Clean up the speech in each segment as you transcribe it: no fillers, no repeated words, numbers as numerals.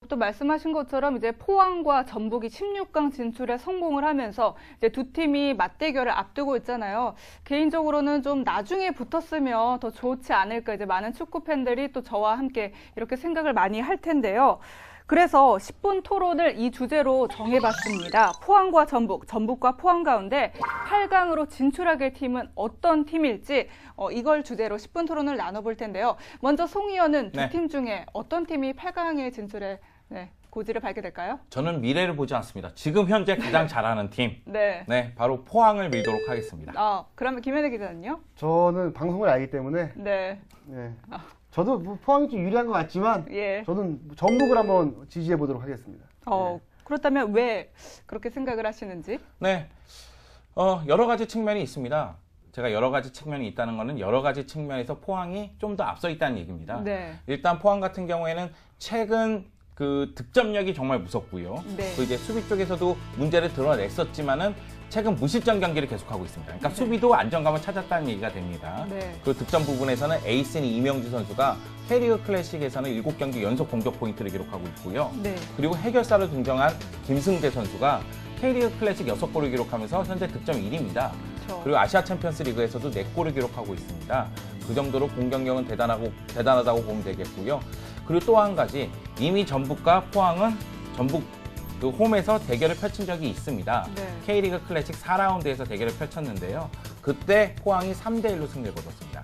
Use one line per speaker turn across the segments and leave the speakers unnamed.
또 말씀하신 것처럼 이제 포항과 전북이 16강 진출에 성공을 하면서 이제 두 팀이 맞대결을 앞두고 있잖아요. 개인적으로는 좀 나중에 붙었으면 더 좋지 않을까, 이제 많은 축구 팬들이 또 저와 함께 이렇게 생각을 많이 할 텐데요. 그래서 10분 토론을 이 주제로 정해봤습니다. 포항과 전북, 전북과 포항 가운데 8강으로 진출하게 될 팀은 어떤 팀일지 이걸 주제로 10분 토론을 나눠볼 텐데요. 먼저 송 의원은 두 팀 중에 어떤 팀이 8강에 진출해 고지를 밟게 될까요?
저는 미래를 보지 않습니다. 지금 현재 가장 잘하는 팀. 네, 바로 포항을 밀도록 하겠습니다.
그러면 김현애 기자는요?
저는 방송을 알기 때문에 저도 뭐 포항이 좀 유리한 것 같지만 저는 전북을 한번 지지해 보도록 하겠습니다.
그렇다면 왜 그렇게 생각을 하시는지?
네, 여러 가지 측면이 있습니다. 제가 여러 가지 측면이 있다는 것은 여러 가지 측면에서 포항이 좀 더 앞서 있다는 얘기입니다. 일단 포항 같은 경우에는 최근 그 득점력이 정말 무섭고요. 그리고 이제 수비 쪽에서도 문제를 드러냈었지만은 최근 무실점 경기를 계속하고 있습니다. 그러니까 수비도 안정감을 찾았다는 얘기가 됩니다. 그 득점 부분에서는 에이스인 이명주 선수가 K리그 클래식에서는 7경기 연속 공격 포인트를 기록하고 있고요. 그리고 해결사로 등장한 김승대 선수가 K리그 클래식 6골을 기록하면서 현재 득점 1위입니다. 그리고 아시아 챔피언스 리그에서도 4골을 기록하고 있습니다. 그 정도로 공격력은 대단하다고 보면 되겠고요. 그리고 또 한 가지, 이미 전북과 포항은 전북 그 홈에서 대결을 펼친 적이 있습니다. K리그 클래식 4라운드에서 대결을 펼쳤는데요. 그때 포항이 3대1로 승리를 거뒀습니다.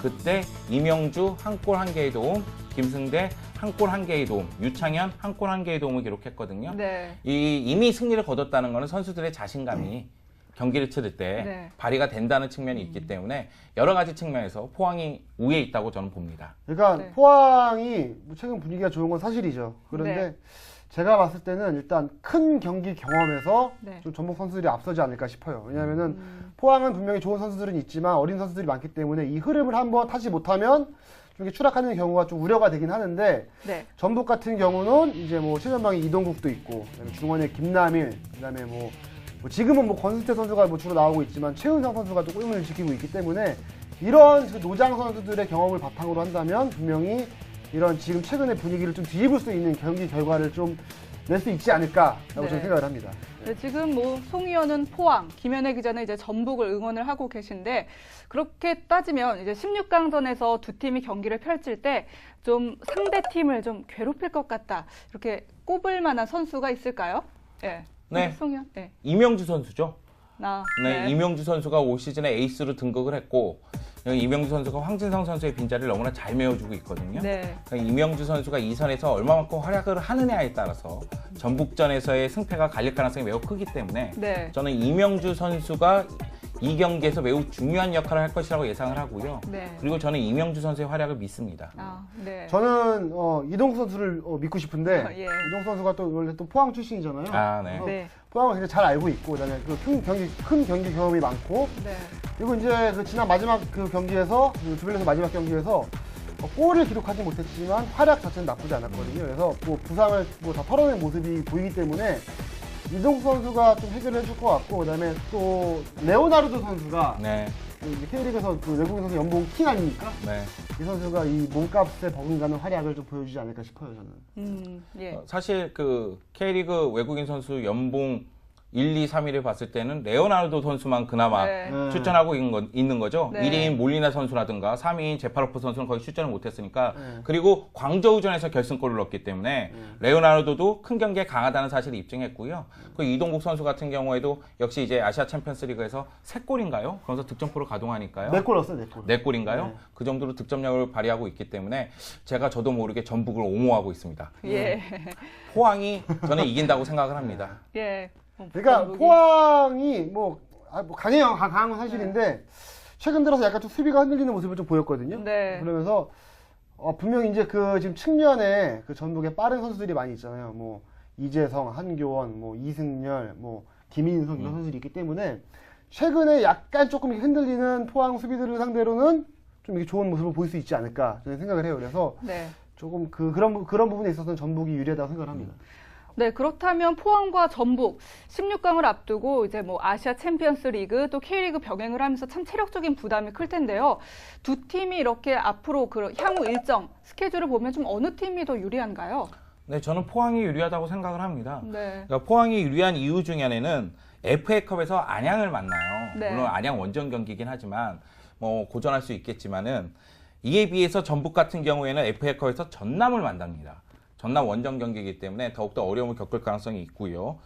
그때 이명주 1골 1개의 도움, 김승대 1골 1개의 도움, 유창현 1골 1개의 도움을 기록했거든요. 이미 승리를 거뒀다는 것은 선수들의 자신감이 경기를 치를 때 발휘가 된다는 측면이 있기 때문에 여러 가지 측면에서 포항이 우위에 있다고 저는 봅니다.
그러니까 포항이 최근 분위기가 좋은 건 사실이죠. 그런데 제가 봤을 때는 일단 큰 경기 경험에서 좀 전북 선수들이 앞서지 않을까 싶어요. 왜냐하면은 포항은 분명히 좋은 선수들은 있지만 어린 선수들이 많기 때문에 이 흐름을 한번 타지 못하면 좀 추락하는 경우가 좀 우려가 되긴 하는데 전북 같은 경우는 이제 뭐 최전방에 이동국도 있고 중원에 김남일, 그다음에 뭐 지금은 뭐 권순태 선수가 뭐 주로 나오고 있지만 최은성 선수가 또 꼴문을 지키고 있기 때문에 이런 그 노장 선수들의 경험을 바탕으로 한다면 분명히 이런 지금 최근의 분위기를 좀 뒤집을 수 있는 경기 결과를 좀 낼 수 있지 않을까라고 저는 생각을 합니다.
지금 뭐 송 의원은 포항, 김현애 기자는 이제 전북을 응원을 하고 계신데, 그렇게 따지면 이제 16강전에서 두 팀이 경기를 펼칠 때 좀 상대 팀을 좀 괴롭힐 것 같다, 이렇게 꼽을 만한 선수가 있을까요? 송 의원.
이명주 선수죠. 이명주 선수가 올 시즌에 에이스로 등극을 했고, 이명주 선수가 황진성 선수의 빈자리를 너무나 잘 메워주고 있거든요. 그러니까 이명주 선수가 이 선에서 얼마만큼 활약을 하느냐에 따라서 전북전에서의 승패가 갈릴 가능성이 매우 크기 때문에 저는 이명주 선수가 이 경기에서 매우 중요한 역할을 할 것이라고 예상을 하고요. 그리고 저는 이명주 선수의 활약을 믿습니다.
저는 이동국 선수를 믿고 싶은데 이동국 선수가 또 원래 또 포항 출신이잖아요. 포항을 굉장히 잘 알고 있고, 그다음에 큰 경기 경험이 많고, 그리고 이제 그 지난 마지막 그 경기에서 주벨레스 마지막 경기에서 골을 기록하지 못했지만 활약 자체는 나쁘지 않았거든요. 그래서 뭐 부상을 뭐 다 털어낸 모습이 보이기 때문에 이동국 선수가 좀 해결을 해줄 것 같고, 그다음에 또 레오나르도 선수가 K리그에서 그 외국인 선수 연봉 킹 아닙니까? 이 선수가 이 몸값에 버금가는 활약을 좀 보여주지 않을까 싶어요, 저는.
사실 그 K리그 외국인 선수 연봉 1, 2, 3위를 봤을 때는 레오나르도 선수만 그나마 출전하고 있는 거죠. 1위인 몰리나 선수라든가 3위인 제파로프 선수는 거의 출전을 못했으니까. 그리고 광저우전에서 결승골을 넣었기 때문에 레오나르도도 큰 경기에 강하다는 사실을 입증했고요. 그 이동국 선수 같은 경우에도 역시 이제 아시아 챔피언스 리그에서 3골인가요? 그러면서 득점포를 가동하니까요.
4골 넣었어요, 4골.
4골인가요? 그 정도로 득점력을 발휘하고 있기 때문에 제가 저도 모르게 전북을 옹호하고 있습니다. 포항이 저는 이긴다고 생각을 합니다.
그러니까 포항이 뭐 강한 건 사실인데 최근 들어서 약간 좀 수비가 흔들리는 모습을 좀 보였거든요. 그러면서 분명히 이제 그 지금 측면에 그 전북에 빠른 선수들이 많이 있잖아요. 뭐 이재성, 한교원, 뭐 이승열, 뭐 김인성 이런 선수들이 있기 때문에 최근에 약간 조금 흔들리는 포항 수비들을 상대로는 좀 이게 좋은 모습을 보일 수 있지 않을까 저는 생각을 해요. 그래서 조금 그런 부분에 있어서는 전북이 유리하다고 생각을 합니다.
그렇다면 포항과 전북 16강을 앞두고 이제 뭐 아시아 챔피언스 리그 또 K리그 병행을 하면서 참 체력적인 부담이 클 텐데요. 두 팀이 이렇게 앞으로 그 향후 일정 스케줄을 보면 좀 어느 팀이 더 유리한가요?
네, 저는 포항이 유리하다고 생각을 합니다.
네.
그러니까 포항이 유리한 이유 중에 하나는 FA컵에서 안양을 만나요.
네.
물론 안양 원정 경기긴 하지만 뭐 고전할 수 있겠지만은 이에 비해서 전북 같은 경우에는 FA컵에서 전남을 만납니다. 전남 원정 경기이기 때문에 더욱더 어려움을 겪을 가능성이 있고요.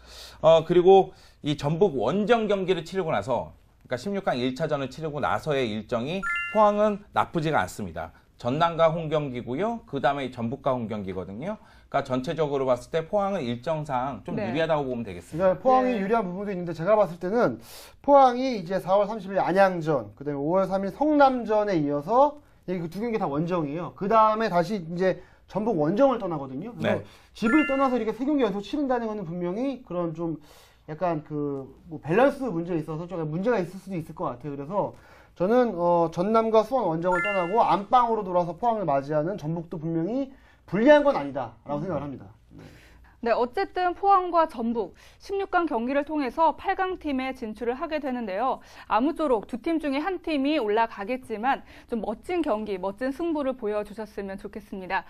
그리고 이 전북 원정 경기를 치르고 나서 그러니까 16강 1차전을 치르고 나서의 일정이 포항은 나쁘지가 않습니다. 전남과 홈 경기고요. 그 다음에 전북과 홈 경기거든요. 그러니까 전체적으로 봤을 때 포항은 일정상 좀
네.
유리하다고 보면 되겠습니다.
그러니까 포항이
네.
유리한 부분도 있는데 제가 봤을 때는 포항이 이제 4월 30일 안양전, 그다음에 5월 3일 성남전에 이어서 그 두 경기 다 원정이에요. 그 다음에 다시 이제 전북 원정을 떠나거든요. 그래서
네.
집을 떠나서 이렇게 세 경기 연속 치른다는 것은 분명히 그런 좀 약간 뭐 밸런스 문제에 있어서 좀 문제가 있을 수도 있을 것 같아요. 그래서 저는 전남과 수원 원정을 떠나고 안방으로 돌아서 포항을 맞이하는 전북도 분명히 불리한 건 아니다라고 생각을 합니다.
네, 어쨌든 포항과 전북 16강 경기를 통해서 8강 팀에 진출을 하게 되는데요. 아무쪼록 두 팀 중에 한 팀이 올라가겠지만 좀 멋진 경기, 멋진 승부를 보여주셨으면 좋겠습니다.